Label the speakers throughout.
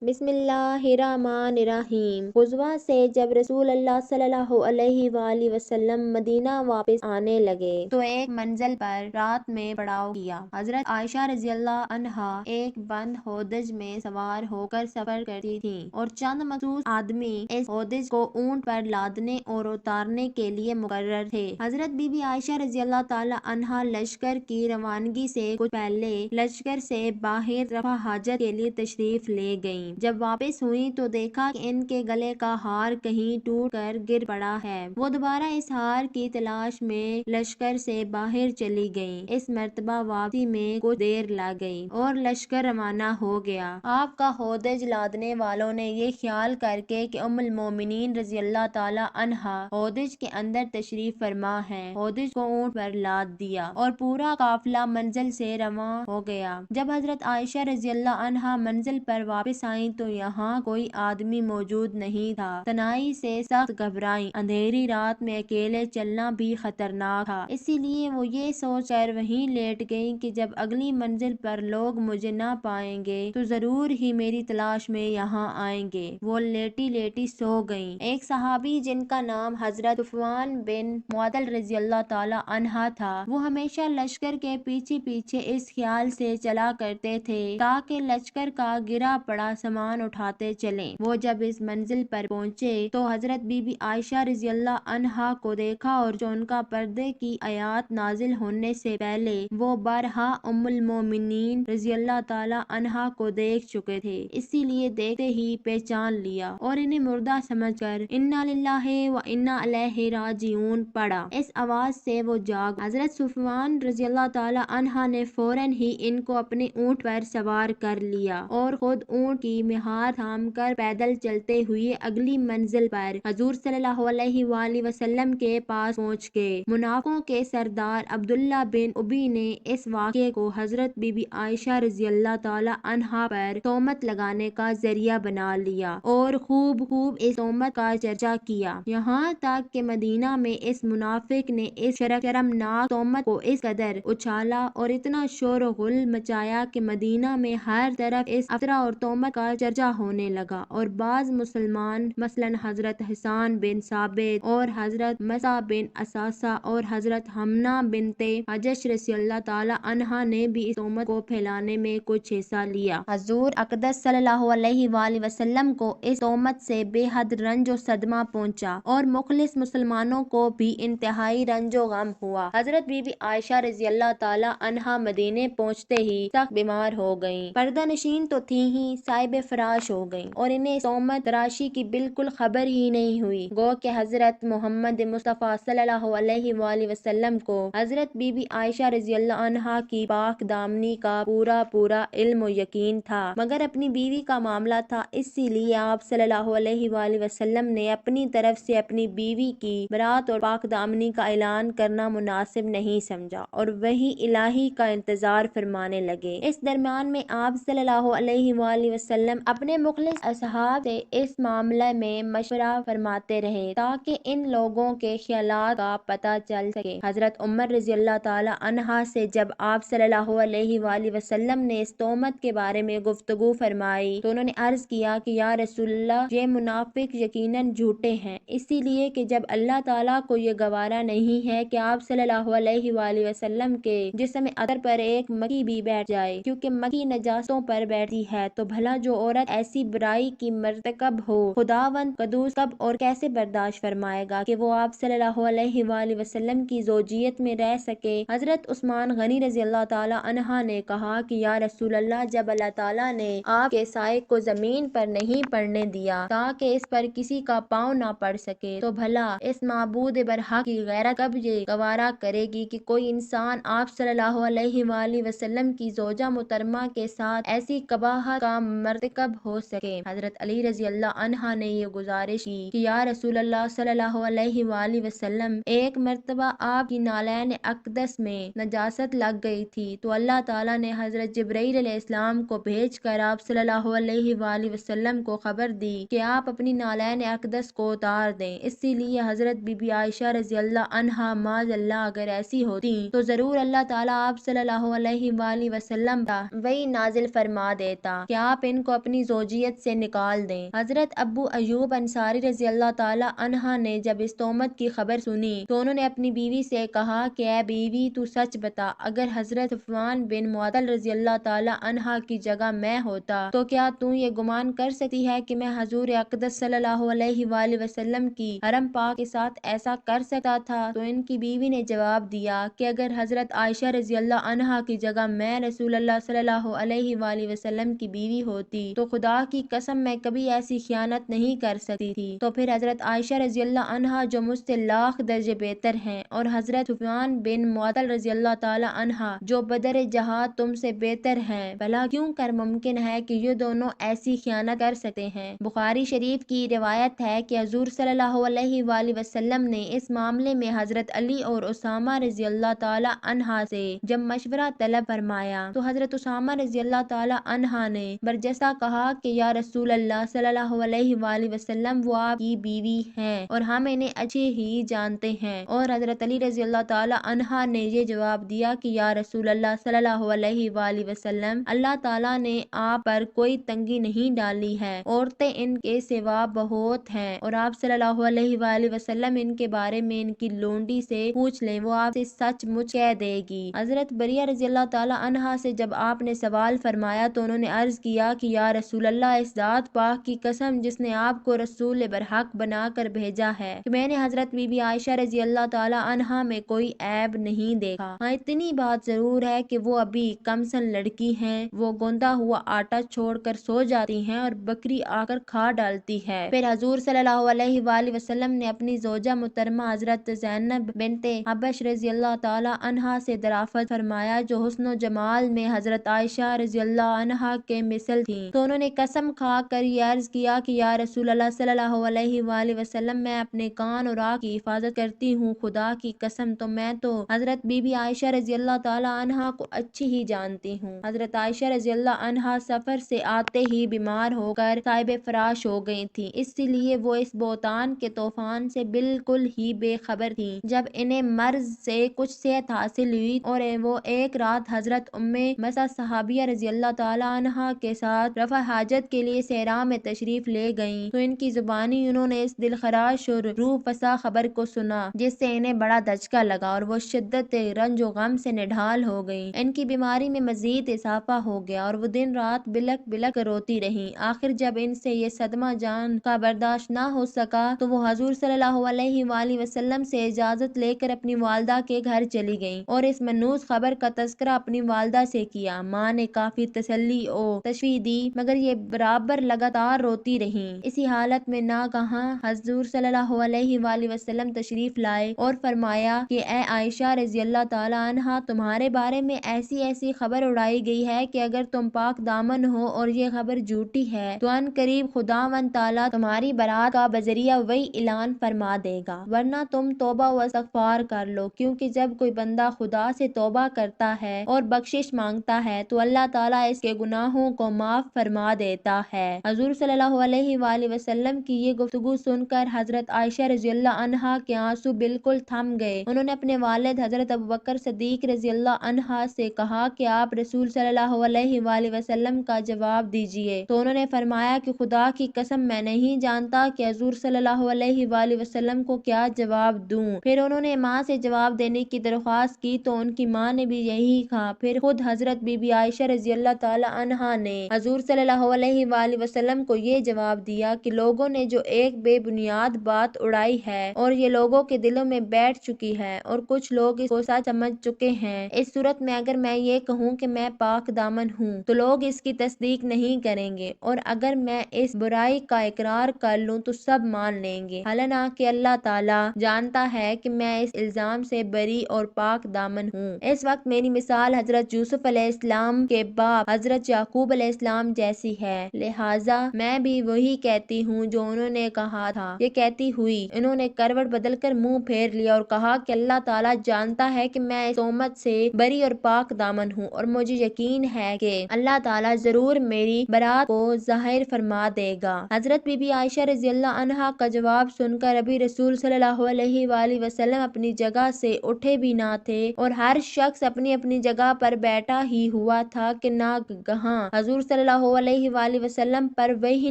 Speaker 1: بسم اللہ الرحمن الرحیم۔ غزوہ سے جب رسول اللہ صلی اللہ علیہ وآلہ وسلم مدینہ واپس آنے لگے تو ایک منزل پر رات میں پڑاؤ کیا۔ حضرت عائشہ رضی اللہ عنہا ایک بند ہودج میں سوار ہو کر سفر کرتی تھیں اور چند مخصوص آدمی اس ہودج کو اونٹ پر لادنے اور اتارنے کے لیے مقرر تھے۔ حضرت بی بی عائشہ رضی اللہ تعالی عنہا لشکر کی روانگی سے کچھ پہلے لشکر سے باہر رفع حاجت کے لیے تشریف لے گئیں۔ جب واپس ہوئیں تو دیکھا کہ ان کے گلے کا ہار کہیں ٹوٹ کر گر پڑا ہے۔ وہ دوبارہ اس ہار کی تلاش میں لشکر سے باہر چلی گئیں۔ اس مرتبہ واپسی میں کچھ دیر لگ گئی اور لشکر روانہ ہو گیا۔ آپ کا ہودج لادنے والوں نے یہ خیال کر کے کہ ام المومنین رضی اللہ تعالی عنہا ہودج کے اندر تشریف فرما ہے، ہودج کو اونٹ پر لاد دیا اور پورا قافلہ منزل سے رواں ہو گیا۔ جب حضرت عائشہ رضی اللہ عنہا منزل پر واپس آئیں تو یہاں کوئی آدمی موجود نہیں تھا۔ تنہائی سے سخت گھبرائیں۔ اندھیری رات میں اکیلے چلنا بھی خطرناک تھا، اسی لیے وہ یہ سوچ کر وہیں لیٹ گئیں کہ جب اگلی منزل پر لوگ مجھے نہ پائیں گے تو ضرور ہی میری تلاش میں یہاں آئیں گے۔ وہ لیٹی لیٹی سو گئیں۔ ایک صحابی جن کا نام حضرت صفوان بن معطل رضی اللہ تعالی عنہ تھا، وہ ہمیشہ لشکر کے پیچھے پیچھے اس خیال سے چلا کرتے تھے تاکہ لشکر کا گرا پڑا سامان اٹھاتے چلیں۔ وہ جب اس منزل پر پہنچے تو حضرت بی بی عائشہ رضی اللہ عنہا کو دیکھا اور چونکہ پردے کی آیات نازل ہونے سے پہلے وہ بارہا ام المومنین رضی اللہ تعالی عنہا کو دیکھ چکے تھے، اسی لیے دیکھتے ہی پہچان لیا اور انہیں مردہ سمجھ کر انا للہ و انا الیہ راجعون پڑھا۔ اس آواز سے وہ جاگ۔ حضرت صفوان رضی اللہ تعالی عنہ نے فوراً ہی ان کو اپنے اونٹ پر سوار کر لیا اور خود اونٹ کی مہار تھام کر پیدل چلتے ہوئے اگلی منزل پر حضور صلی اللہ علیہ وآلہ وسلم کے پاس پہنچ گئے۔ منافقوں کے سردار عبداللہ بن ابی نے اس واقعے کو حضرت بی بی عائشہ رضی اللہ تعالی عنہا پر تہمت لگانے کا ذریعہ بنا لیا اور خوب اس تہمت کا چرچا کیا، یہاں تک کہ مدینہ میں اس منافق نے اس شرمناک تہمت کو اس قدر اچھالا اور اتنا شور و غل مچایا کہ مدینہ میں ہر طرف اس افرا اور تہمت کا چرچا ہونے لگا اور بعض مسلمان مثلاً حضرت حسان بن ثابت اور حضرت مصعب بن اساسہ اور حضرت حمنہ بنت حجش رضی اللہ تعالی عنہا نے بھی اس تہمت کو پھیلانے میں کچھ حصہ لیا۔ حضور اقدس صلی اللہ علیہ وآلہ وسلم کو اس تہمت سے بے حد رنج و صدمہ پہنچا اور مخلص مسلمانوں کو بھی انتہائی رنج و غم ہوا۔ حضرت بی بی عائشہ رضی اللہ تعالی عنہا مدینے پہنچتے ہی سخت بیمار ہو گئیں، پردہ نشین تو تھیں ہی صاحب فراش ہو گئیں اور انہیں تہمت تراشی کی بالکل خبر ہی نہیں ہوئی، گو کہ حضرت محمد مصطفیٰ صلی اللہ علیہ وآلہ وسلم کو حضرت بی بی عائشہ رضی اللہ عنہا کی پاک دامنی کا پورا علم و یقین تھا، مگر اپنی بیوی کا معاملہ تھا، اسی لیے آپ صلی اللہ علیہ وآلہ وسلم نے اپنی طرف سے اپنی بیوی کی برات اور پاک دامنی کا اعلان کرنا مناسب نہیں سمجھا اور وحی الہی کا انتظار فرمانے لگے۔ اس درمیان میں آپ صلی اللہ علیہ وآلہ وسلم اپنے مخلص اصحاب سے اس معاملے میں مشورہ فرماتے رہے تاکہ ان لوگوں کے خیالات کا پتہ چل سکے۔ حضرت عمر رضی اللہ تعالی عنہ سے جب آپ صلی اللہ علیہ وآلہ وسلم نے اس تہمت کے بارے میں گفتگو فرمائی تو انہوں نے عرض کیا کہ یا رسول اللہ، یہ منافق یقیناً جھوٹے ہیں، اسی لیے کہ جب اللہ تعالیٰ کو یہ گوارا نہیں ہے کہ آپ صلی اللہ علیہ وآلہ وسلم کے جسم اطہر پر ایک مکھی بھی بیٹھ جائے، کیونکہ مکھی نجاستوں پر بیٹھتی ہے، تو بھلا جو عورت ایسی برائی کی مرتکب ہو، خداوند قدوس کب اور کیسے برداشت فرمائے گا کہ وہ آپ صلی اللہ علیہ وآلہ وسلم کی زوجیت میں رہ سکے۔ حضرت عثمان غنی رضی اللہ تعالی عنہ نے کہا کہ یا رسول اللہ، جب اللہ تعالیٰ نے آپ کے سائے کو زمین پر نہیں پڑنے دیا تاکہ اس پر کسی کا پاؤں نہ پڑ سکے، تو بھلا اس معبود برحق کی غیرت کب یہ گوارا کرے گی کہ کوئی انسان آپ صلی اللہ علیہ وآلہ وسلم کی زوجہ محترمہ کے ساتھ ایسی قباحت کا مرتکب ہو سکے۔ حضرت علی رضی اللہ عنہ نے یہ گزارش کی کہ یا رسول اللہ صلی اللہ علیہ وآلہ وسلم، ایک مرتبہ آپ کی نالین اقدس میں نجاست لگ گئی تھی تو اللہ تعالیٰ نے حضرت جبرائیل علیہ السلام کو بھیج کر آپ صلی اللہ علیہ وآلہ وسلم کو خبر دی کہ آپ اپنی نالین اقدس کو اتار دیں، اسی لیے حضرت بی بی عائشہ رضی اللہ عنہا معاذ اللہ اگر ایسی ہوتی تو ضرور اللہ تعالیٰ آپ صلی اللہ علیہ وآلہ وسلم کا وحی نازل فرما دیتا کہ آپ ان کو اپنی زوجیت سے نکال دیں۔ حضرت ابو ایوب انصاری رضی اللہ تعالی عنہ نے جب اس تہمت کی خبر سنی تو انہوں نے اپنی بیوی سے کہا کہ اے بیوی تو سچ بتا، اگر حضرت صفوان بن معطل رضی اللہ تعالی عنہ کی جگہ میں ہوتا تو کیا تو یہ گمان کر سکتی ہے کہ میں حضور اقدس صلی اللہ علیہ وآلہ وسلم کی حرم پاک کے ساتھ ایسا کر سکتا تھا؟ تو ان کی بیوی نے جواب دیا کہ اگر حضرت عائشہ رضی اللہ عنہا کی جگہ میں رسول اللہ صلی اللہ علیہ وآلہ وسلم کی بیوی ہوتی تو خدا کی قسم میں کبھی ایسی خیانت نہیں کر سکتی تھی۔ تو پھر حضرت عائشہ رضی اللہ عنہا جو مجھ سے لاکھ درجے بہتر ہیں اور حضرت صفوان بن معطل رضی اللہ تعالی عنہ جو بدر جہاد تم سے بہتر ہیں، بھلا کیوں کر ممکن ہے کہ یہ دونوں ایسی خیانت کر سکتے ہیں؟ بخاری شریف کی روایت ہے کہ حضور صلی اللہ علیہ وآلہ وسلم نے اس معاملے میں حضرت علی اور اسامہ رضی اللہ تعالی عنہ سے جب مشورہ طلب فرمایا تو حضرت اسامہ رضی اللہ تعالی عنہ نے برجستہ کہا کہ یا رسول اللہ صلی اللہ علیہ وآلہ وسلم، وہ آپ کی بیوی ہیں اور ہم انہیں اچھے ہی جانتے ہیں۔ اور حضرت علی رضی اللہ تعالی عنہ نے یہ جواب دیا کہ یا رسول اللہ صلی اللہ علیہ وآلہ وسلم، اللہ تعالی نے آپ پر کوئی تنگی نہیں ڈالی ہے، عورتیں ان کے سوا بہت ہیں اور آپ صلی اللہ علیہ وآلہ وسلم ان کے بارے میں ان کی لونڈی سے پوچھ لیں، وہ آپ سے سچ مچ کہہ دے گی۔ حضرت بریہ رضی اللہ تعالی عنہا سے جب آپ نے سوال فرمایا تو انہوں نے عرض کیا کہ یا رسول اللہ، اس ذات پاک کی قسم جس نے آپ کو رسول برحق بنا کر بھیجا ہے کہ میں نے حضرت بی بی عائشہ رضی اللہ تعالی عنہا میں کوئی عیب نہیں دیکھا۔ ہاں، اتنی بات ضرور ہے کہ وہ ابھی کم سن لڑکی ہیں، وہ گوندا ہوا آٹا چھوڑ کر سو جاتی ہیں اور بکری آ کر کھا ڈالتی ہے۔ پھر حضور صلی اللہ علیہ وآلہ وسلم نے اپنی زوجہ محترمہ حضرت زینب بنت حبش رضی اللہ تعالی عنہا سے درافت فرمایا جو حسن و جمال میں حضرت عائشہ رضی اللہ عنہا کے مثل تھیں، تو انہوں نے قسم کھا کر یہ عرض کیا کہ یا رسول اللہ صلی اللہ علیہ وآلہ وسلم، میں اپنے کان اور آنکھ کی حفاظت کرتی ہوں، خدا کی قسم تو میں تو حضرت بی بی عائشہ رضی اللہ تعالی عنہا کو اچھی ہی جانتی ہوں۔ حضرت عائشہ رضی اللہ عنہا سفر سے آتے ہی بیمار ہو کر صاحب فراش ہو گئی تھی، اس لیے وہ اس بہتان کے طوفان سے بالکل ہی بے خبر تھی۔ جب انہیں مرض سے کچھ صحت حاصل ہوئی اور وہ ایک رات حضرت ام مسعود صحابیہ رضی اللہ تعالی عنہا کے ساتھ رفع حاجت کے لیے صحرا میں تشریف لے گئیں تو ان کی زبانی انہوں نے اس دلخراش اور روح فزا خبر کو سنا جس سے انہیں بڑا دھچکا لگا اور وہ شدت رنج و غم سے نڈھال ہو گئیں۔ ان کی بیماری میں مزید اضافہ ہو گیا اور وہ دن رات بلک بلک کر روتی رہیں۔ آخر جب ان سے یہ صدمہ جان کا برداشت نہ ہو سکا تو وہ حضور صلی اللہ علیہ وآلہ وسلم سے اجازت لے کر اپنی والدہ کے گھر چلی گئیں اور اس منحوس خبر کا تذکرہ اپنی والدہ سے کیا۔ ماں نے کافی تسلی و تشفیع دی مگر یہ برابر لگاتار روتی رہیں۔ اسی حالت میں ناگہاں حضور صلی اللہ علیہ وآلہ وسلم تشریف لائے اور فرمایا کہ اے عائشہ رضی اللہ تعالی عنہا، تمہارے بارے میں ایسی ایسی خبر اڑائی گئی ہے کہ اگر تم پاک دامن ہو اور یہ خبر جھوٹی ہے تو ان قریب خداوند تعالی تمہاری برات کا بذریعہ وحی اعلان فرما دے گا، ورنہ تم توبہ و استغفار کر لو، کیونکہ جب کوئی بندہ خدا سے توبہ کرتا ہے اور بخشش مانگتا ہے تو اللہ تعالیٰ اس کے گناہوں کو معاف فرما دیتا ہے۔ حضور صلی اللہ علیہ وآلہ وسلم کی یہ گفتگو سن کر حضرت عائشہ رضی اللہ عنہا کے آنسو بالکل تھم گئے۔ انہوں نے اپنے والد حضرت ابوبکر صدیق رضی اللہ عنہ سے کہا کہ آپ رسول صلی اللہ علیہ وآلہ وسلم کا جواب دیجئے، تو انہوں نے فرمایا کہ خدا کی قسم میں نہیں جانتا کہ حضور صلی اللہ علیہ وآلہ وسلم کو کیا جواب دوں۔ پھر انہوں نے ماں سے جواب دینے کی درخواست کی تو ان کی ماں نے بھی یہی کہا۔ پھر خود حضرت بی بی عائشہ رضی اللہ تعالی عنہا نے حضور صلی اللہ علیہ وآلہ وسلم کو یہ جواب دیا کہ لوگوں نے جو ایک بے بنیاد بات اڑائی ہے اور یہ لوگوں کے دلوں میں بیٹھ چکی ہے اور کچھ لوگ اس کو سچ سمجھ چکے ہیں، اس صورت میں اگر میں یہ کہوں کہ میں پاک دامن ہوں تو لوگ اس کی تصدیق نہیں کریں گے، اور اگر میں اس برائی کا اقرار کر لوں تو سب مان لیں گے، حالانکہ اللہ تعالیٰ جانتا ہے کہ میں اس الزام سے بری اور پاک دامن ہوں۔ اس وقت میری مثال حضرت یوسف علیہ السلام کے باپ حضرت یعقوب علیہ السلام جیسی ہے، لہٰذا میں بھی وہی کہتی ہوں جو انہوں نے کہا تھا۔ یہ کہتی ہوئی انہوں نے کروٹ بدل کر منہ پھیر لیا اور کہا کہ اللہ تعالیٰ جانتا ہے کہ میں اس تہمت سے بری اور پاک دامن ہوں اور مجھے یقین ہے کہ اللہ تعالیٰ ضرور میری برات کو ظاہر فرما دے گا۔ حضرت بی بی عائشہ رضی اللہ عنہا کا جواب سن کر ابھی رسول صلی اللہ علیہ وآلہ وسلم اپنی جگہ سے اٹھے بھی نہ تھے اور ہر شخص اپنی اپنی جگہ پر بیٹھا ہی ہوا تھا کہ ناگہاں حضور صلی اللہ اللہ علیہ وآلہ وسلم پر وحی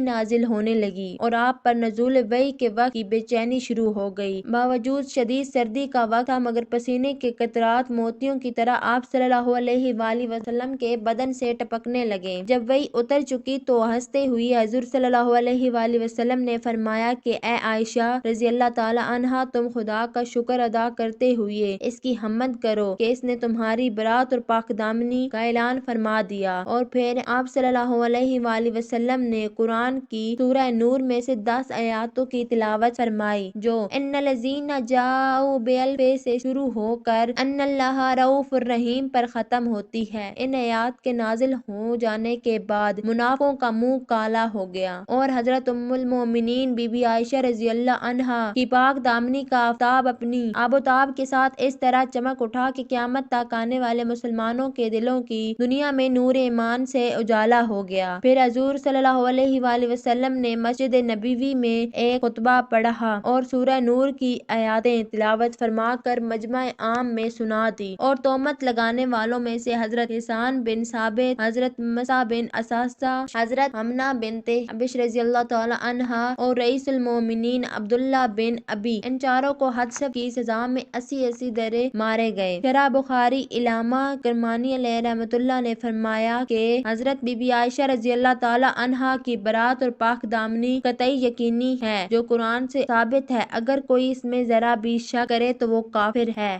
Speaker 1: نازل ہونے لگی اور آپ پر نزول وحی کے وقت کی بے چینی شروع ہو گئی۔ باوجود شدید سردی کا وقت تھا مگر پسینے کے قطرات موتیوں کی طرح آپ صلی اللہ علیہ وآلہ وسلم کے بدن سے ٹپکنے لگے۔ جب وحی اتر چکی تو ہنستے ہوئے حضور صلی اللہ علیہ وآلہ وسلم نے فرمایا کہ اے عائشہ رضی اللہ تعالی عنہا، تم خدا کا شکر ادا کرتے ہوئے اس کی حمد کرو کہ اس نے تمہاری برات اور پاک دامنی کا اعلان فرما دیا۔ اور پھر آپ صلی اللہ علیہ وآلہ وسلم نے قرآن کی سورہ نور میں سے 10 آیاتوں کی تلاوت فرمائی جو ان الذین جاؤوا بالفک سے شروع ہو کر ان اللہ رؤوف الرحیم پر ختم ہوتی ہے۔ ان آیات کے نازل ہو جانے کے بعد منافقوں کا منہ کالا ہو گیا اور حضرت ام المومنین بی بی عائشہ رضی اللہ عنہا کی پاک دامنی کا آفتاب اپنی آب و تاب کے ساتھ اس طرح چمک اٹھا کہ قیامت تک آنے والے مسلمانوں کے دلوں کی دنیا میں نور ایمان سے اجالا ہو گیا۔ پھر حضور صلی اللہ علیہ وآلہ وسلم نے مسجد نبوی میں ایک خطبہ پڑھا اور سورہ نور کی آیاتیں تلاوت فرما کر مجمع عام میں سنا دی اور تہمت لگانے والوں میں سے حضرت حسان بن ثابت، حضرت مصعب بن اساسہ، حضرت حمنہ بنت جحش رضی اللہ تعالی عنہا اور رئیس المومنین عبداللہ بن ابی، ان چاروں کو حد کی سزا میں 80 درے مارے گئے۔ شرح بخاری علامہ کرمانی علیہ رحمۃ اللہ نے فرمایا کہ حضرت بی بی عائشہ رضی اللہ تعالی عنہا کی برات اور پاک دامنی قطعی یقینی ہے جو قرآن سے ثابت ہے، اگر کوئی اس میں ذرا بھی شک کرے تو وہ کافر ہے۔